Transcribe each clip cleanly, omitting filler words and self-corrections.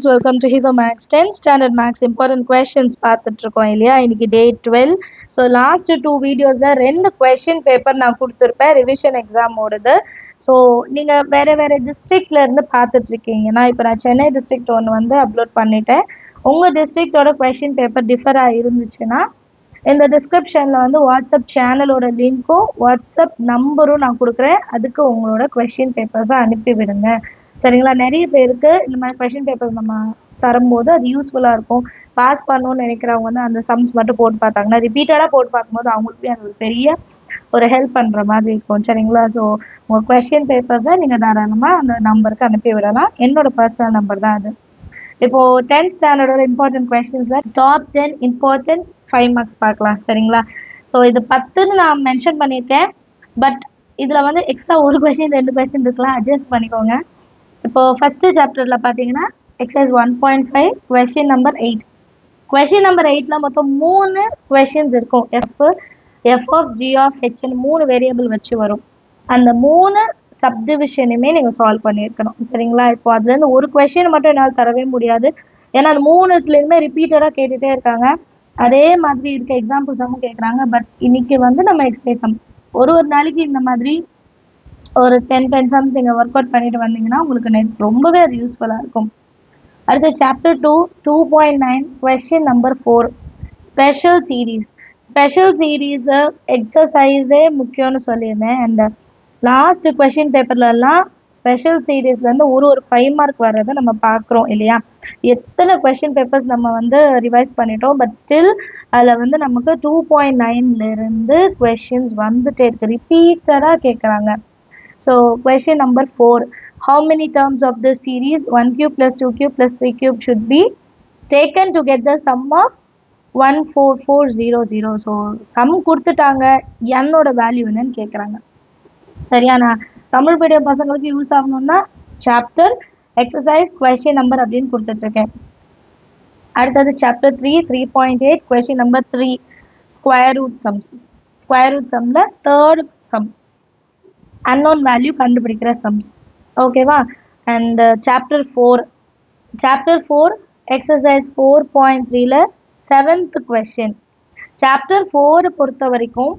Welcome to Hiva Max 10 Standard Max important questions பார்த்துட்டு இருக்கோம் இல்லையா இன்னைக்கு டே 12. ஸோ லாஸ்ட் 2 வீடியோஸில் 2 கொஷின் பேப்பர் நான் கொடுத்துருப்பேன் ரிவிஷன் எக்ஸாமோடது. ஸோ நீங்கள் வேறு டிஸ்ட்ரிக்ட்லேருந்து பார்த்துட்ருக்கீங்க. இப்போ நான் சென்னை டிஸ்ட்ரிக்ட் ஒன்று வந்து அப்லோட் பண்ணிட்டேன். உங்கள் டிஸ்ட்ரிக்டோட கொஷின் பேப்பர் டிஃபராக இருந்துச்சுன்னா இந்த டிஸ்கிரிப்ஷனில் வந்து வாட்ஸ்அப் சேனலோட லிங்க்கும் வாட்ஸ்அப் நம்பரும் நான் கொடுக்குறேன். அதுக்கு உங்களோட கொஷின் பேப்பர்ஸை அனுப்பி விடுங்க. சரிங்களா? நிறைய பேருக்கு இந்த மாதிரி கொஷின் பேப்பர்ஸ் நம்ம தரும்போது அது யூஸ்ஃபுல்லாக இருக்கும். பாஸ் பண்ணணும்னு நினைக்கிறவங்க வந்து அந்த சம்ஸ் மட்டும் போட்டு பார்த்தாங்கன்னா ரிப்பீட்டடாக போட்டு பார்க்கும்போது அவங்களுக்குமே அது ஒரு பெரிய ஒரு ஹெல்ப் பண்ணுற மாதிரி இருக்கும். சரிங்களா? ஸோ உங்கள் கொஷின் பேப்பர்ஸை நீங்கள் தாராளமாக அந்த நம்பருக்கு அனுப்பி விடலாம். என்னோட பர்சனல் நம்பர் தான் அது. இப்போது 10th ஸ்டாண்டர்டோட இம்பார்ட்டன்ட் கொஸ்டின்ஸில் டாப் 10 இம்பார்ட்டன்ட் 5 மார்க்ஸ் பார்க்கலாம். சரிங்களா? ஸோ இது 10ன்னு நான் மென்ஷன் பண்ணியிருக்கேன். பட் இதில் வந்து எக்ஸ்ட்ரா ஒரு கொஸ்டின் 2 கொஸ்டின் இருக்கலாம், அட்ஜஸ்ட் பண்ணிக்கோங்க. இப்போது ஃபஸ்ட்டு சாப்டரில் பார்த்தீங்கன்னா exercise 1.5 question number 8. Question number 8ல் மொத்தம் 3 கொஸ்டின்ஸ் இருக்கும். எஃப் ஆஃப் ஜி ஆஃப் ஹெச்னு 3 வேரியபிள் வச்சு வரும். அந்த 3 சப்டிவிஷனுமே நீங்கள் சால்வ் பண்ணியிருக்கணும். சரிங்களா? இப்போ அதுலேருந்து ஒரு கொஸ்டின் மட்டும் என்னால் தரவே முடியாது. ஏன்னா அந்த 3த்துலேயுமே ரிப்பீட்டடாக கேட்டுகிட்டே இருக்காங்க. அதே மாதிரி இருக்க எக்ஸாம்பிள்ஸாகவும் கேட்குறாங்க. பட் இன்னைக்கு வந்து நம்ம எக்ஸசைஸ் சம் ஒரு நாளைக்கு இந்த மாதிரி ஒரு 10 சம்ஸ் நீங்கள் ஒர்க் அவுட் பண்ணிட்டு வந்தீங்கன்னா உங்களுக்கு ரொம்பவே அது யூஸ்ஃபுல்லாக இருக்கும். அடுத்து chapter 2 2.9 question number 4 special series. Special series எக்ஸசைஸே முக்கியம்னு சொல்லியிருந்தேன். அண்ட் லாஸ்ட் கொஸ்டின் பேப்பர்லலாம் ஸ்பெஷல் சீரீஸ்லேருந்து ஒரு 5 மார்க் வர்றதை நம்ம பார்க்குறோம் இல்லையா? எத்தனை கொஸ்டின் பேப்பர்ஸ் நம்ம வந்து ரிவைஸ் பண்ணிட்டோம். பட் ஸ்டில் அதில் வந்து நமக்கு 2.9லேருந்து கொஸ்டின்ஸ் வந்துட்டே இருக்குது. ரிப்பீட்டடாக கேட்குறாங்க. So question number 4, how many terms of this series 1 cube plus 2 cube plus 3 cube should be taken to get the sum of 14400? So sum கொடுத்துட்டாங்க, என்னோட வேல்யூ என்னன்னு கேட்குறாங்க. சரியா? நான் தமிழ் மீடியம் பசங்களுக்கு யூஸ் ஆகணும்னா சாப்டர் எக்ஸசைஸ் கொஸ்டின் நம்பர் அப்படின்னு கொடுத்துட்ருக்கேன். அடுத்தது chapter 3 3.8 question number 3 square root sums. Square root சம்மில் தேர்ட் சம் அன்னோன் வேல்யூ கண்டுபிடிக்கிற சம்ஸ். ஓகேவா? அண்ட் சாப்டர் 4 எக்ஸசைஸ் 4.3ல 7th கொஸ்டின். சாப்டர் 4 பொறுத்த வரைக்கும்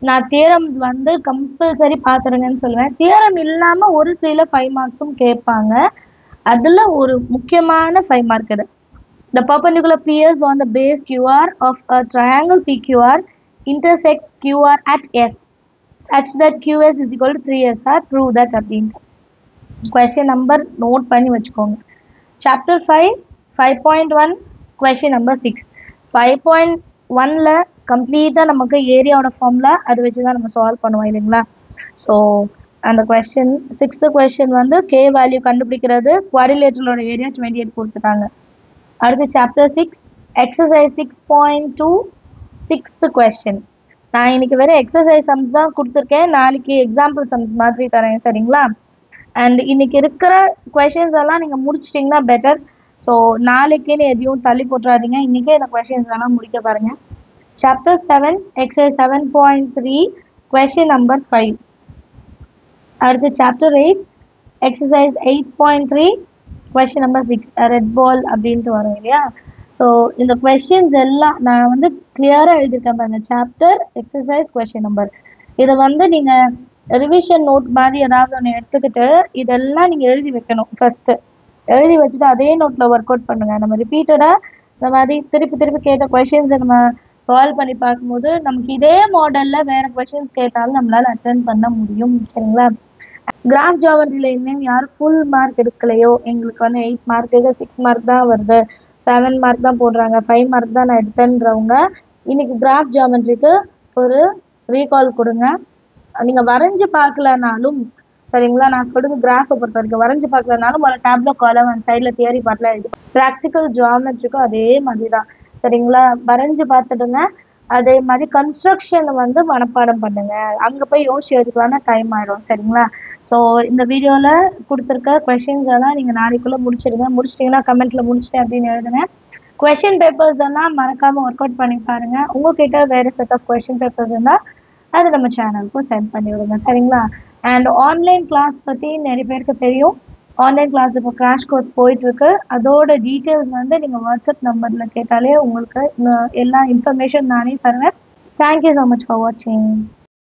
நான் தியரம்ஸ் வந்து கம்பல்சரி பார்த்துருங்கன்னு சொல்லுவேன். தியரம் இல்லாமல் ஒரு சில 5 மார்க்ஸும் கேட்பாங்க. அதில் ஒரு முக்கியமான 5 மார்க் இது. The perpendicular piers on the base QR of a triangle PQR intersects QR at S such that QS is equal to 3SR. Prove that அப்படின்ட்டு கொஸ்டின் நம்பர் நோட் பண்ணி வச்சுக்கோங்க. Chapter 5 5.1 question number 6. 5.1ல் கம்ப்ளீட்டாக நமக்கு ஏரியாவோட formula அதை வச்சு தான் நம்ம solve பண்ணுவோம் இல்லைங்களா? ஸோ அந்த கொஸ்டின் 6th கொஸ்டின் வந்து கே வேல்யூ கண்டுபிடிக்கிறது. குவாடிலேட்டரோட ஏரியா 28 கொடுத்துட்டாங்க. அடுத்து சாப்டர் 6 எக்ஸசைஸ் 6.2 6th கொஸ்டின். நான் இன்னைக்கு வேறு எக்ஸசைஸ் சம்ஸ் தான் கொடுத்துருக்கேன், நாளைக்கு எக்ஸாம்பிள் சம்ஸ் மாதிரி தரேன். சரிங்களா? அண்ட் இன்னைக்கு இருக்கிற கொஸ்டின்ஸ் எல்லாம் நீங்கள் முடிச்சிட்டிங்கன்னா பெட்டர். ஸோ நாளைக்குன்னு எதையும் தள்ளி போட்டுறாதீங்க, இன்றைக்கே இந்த கொஸ்டின்ஸ் எல்லாம் முடிக்க பாருங்கள். Chapter 7 exercise 7.3 question number 5. அடுத்து chapter 8 exercise 8.3 question number 6 red ball அப்படின்ட்டு வரும் இல்லையா? ஸோ இந்த கொஸ்டின்ஸ் எல்லாம் நான் வந்து கிளியராக எழுதியிருக்கேன் பாருங்க. சாப்டர் எக்ஸசைஸ் கொஸ்டின் நம்பர் இதை வந்து நீங்கள் ரிவிஷன் நோட் மாதிரி ஏதாவது ஒன்று எடுத்துக்கிட்டு இதெல்லாம் நீங்கள் எழுதி வைக்கணும். ஃபஸ்ட்டு எழுதி வச்சுட்டு அதே நோட்டில் ஒர்க் அவுட் பண்ணுங்கள். நம்ம ரிப்பீட்டடாக இந்த மாதிரி திருப்பி கேட்ட கொஸ்டின்ஸை நம்ம சால்வ் பண்ணி பார்க்கும்போது நமக்கு இதே மாடலில் வேறு கொஸ்டின்ஸ் கேட்டாலும் நம்மளால் அட்டென்ட் பண்ண முடியும். சரிங்களா? கிராஃப் ஜியோமெட்ரியில் இன்னும் யாரும் ஃபுல் மார்க் எடுக்கலையோ, எங்களுக்கு வந்து 8 மார்க்கு 6 மார்க் தான் வருது, 7 மார்க் தான் போடுறாங்க, 5 மார்க் தான் நான் எடுத்தேன்றவங்க இன்னைக்கு கிராஃப் ஜியோமெட்ரிக்கு ஒரு ரீகால் கொடுங்க. நீங்கள் வரைஞ்சி பார்க்கலனாலும் சரிங்களா? நான் சொல்கிறது கிராஃபை பொறுத்த வரைக்கும் வரைஞ்சி பார்க்கலனாலும் ஒரு டேப்ல காலம் அந்த சைடில் தியரி பார்ட்லாம் எழுதி ப்ராக்டிக்கல் ஜியோமெட்ரிக்கும் அதே மாதிரி தான். சரிங்களா? வரைஞ்சி பார்த்துடுங்க. அதே மாதிரி கன்ஸ்ட்ரக்ஷன் வந்து மனப்பாடம் பண்ணுங்க. அங்கே போய் யோசிச்சு எழுதிக்கலாம்னா டைம் ஆகிடும். சரிங்களா? ஸோ இந்த வீடியோவில் கொடுத்துருக்க கொஷின்ஸ் எல்லாம் நீங்கள் நாளைக்குள்ளே முடிச்சிடுங்க. முடிச்சிட்டிங்கன்னா கமெண்ட்டில் முடிச்சிட்டேன் அப்படின்னு எழுதுங்க. கொஷின் பேப்பர்ஸ் எல்லாம் மறக்காமல் ஒர்க் அவுட் பண்ணி பாருங்கள். உங்ககிட்ட வேறு செட் ஆஃப் கொஷின் பேப்பர்ஸ் இருந்தால் அது நம்ம சேனலுக்கும் சென்ட் பண்ணி விடுங்க. சரிங்களா? அண்ட் ஆன்லைன் கிளாஸ் பற்றி நிறைய பேருக்கு தெரியும். ஆன்லைன் கிளாஸ் இப்போ கிராஷ் கோர்ஸ் போயிட்டுருக்கு. அதோட டீட்டெயில்ஸ் வந்து நீங்கள் வாட்ஸ்அப் நம்பரில் கேட்டாலே உங்களுக்கு எல்லா இன்ஃபர்மேஷன் நானே தருவேன். தேங்க்யூ ஸோ மச் ஃபார் வாட்சிங்.